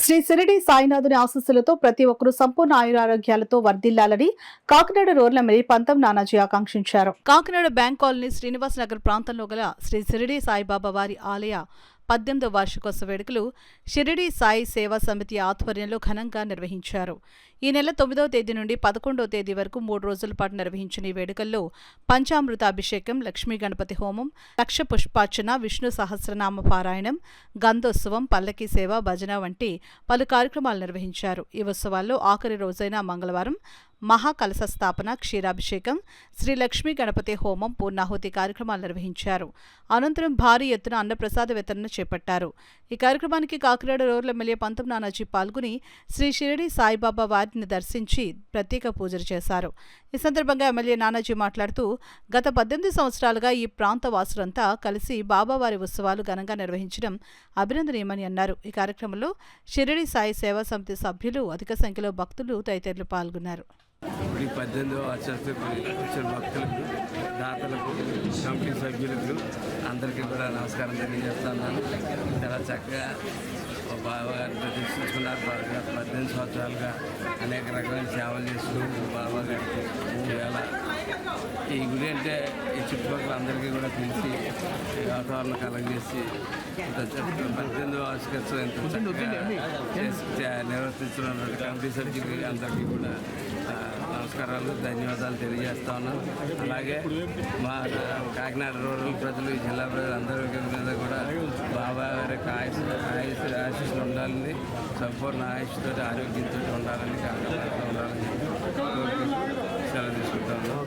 శ్రీ షిరిడి సాయినాథుని ఆశీస్సులతో ప్రతి ఒక్కరూ సంపూర్ణ ఆయురారోగ్యాలతో వర్ధిల్లాలని కాకినాడ రూరల్ ఎమ్మెల్యే పంతం నానాజీ ఆకాంక్షించారు. కాకినాడ బ్యాంక్ కాలనీ శ్రీనివాస్ నగర్ ప్రాంతంలో గల శ్రీ షిరిడి సాయిబాబా వారి ఆలయ 18వ వార్షికోత్సవ వేడుకలు షిరిడి సాయి సేవా సమితి ఆధ్వర్యంలో ఘనంగా నిర్వహించారు. ఈ నెల 9వ తేదీ నుండి 11వ తేదీ వరకు 3 రోజుల పాటు నిర్వహించిన ఈ వేడుకల్లో పంచామృత అభిషేకం, లక్ష్మీ గణపతి హోమం, లక్ష పుష్పార్చన, విష్ణు సహస్రనామ పారాయణం, గంధోత్సవం, పల్లకీ సేవ, భజన వంటి పలు కార్యక్రమాలు నిర్వహించారు. ఈ ఉత్సవాల్లో ఆఖరి రోజైన మంగళవారం మహాకలశ స్థాపన, క్షీరాభిషేకం, శ్రీ లక్ష్మీ గణపతి హోమం, పూర్ణాహుతి కార్యక్రమాలు నిర్వహించారు. అనంతరం భారీ ఎత్తున అన్నప్రసాద వితరణ చేపట్టారు. ఈ కార్యక్రమానికి కాకినాడ రూరల్ ఎమ్మెల్యే పంతం నానాజీ పాల్గొని శ్రీ షిరిడి సాయిబాబా వారిని దర్శించి ప్రత్యేక పూజలు చేశారు. ఈ సందర్భంగా ఎమ్మెల్యే నానాజీ మాట్లాడుతూ గత 18 సంవత్సరాలుగా ఈ ప్రాంత వాసులంతా కలిసి బాబావారి ఉత్సవాలు ఘనంగా నిర్వహించడం అభినందనీయమని అన్నారు. ఈ కార్యక్రమంలో షిరిడి సాయి సేవా సమితి సభ్యులు, అధిక సంఖ్యలో భక్తులు తదితరులు పాల్గొన్నారు. ఈ 18వ వచ్చిన భక్తులకు, దాతలకు, కమిటీ సభ్యులకు అందరికీ కూడా నమస్కారం తెలియజేస్తున్నాను. చాలా చక్కగా బాబా గారిని ప్రతిష్ఠించుకున్నారు. 18 సంవత్సరాలుగా అనేక రకమైన సేవలు చేస్తూ బాబా గారికి ఇవాళ ఈ గుడి అంటే ఈ చుట్టుపక్కల అందరికీ కూడా పిలిచి వాతావరణం కలగజేసి 18వ వార్షికోత్సవం ఎంత చక్కగా నిర్వర్తించినటువంటి కమిటీ సభ్యులకి అందరికీ కూడా నమస్కారాలు, ధన్యవాదాలు తెలియజేస్తా ఉన్నాను. అలాగే మా కాకినాడ రూరల్ ప్రజలు, ఈ జిల్లా ప్రజలు అందరి మీద కూడా బాబా గారి ఆశీస్సులు ఉండాలని, సంపూర్ణ ఆయుష్తో ఆరోగ్యంతో ఉండాలని, ఉండాలని సెలవు తీసుకుంటాను.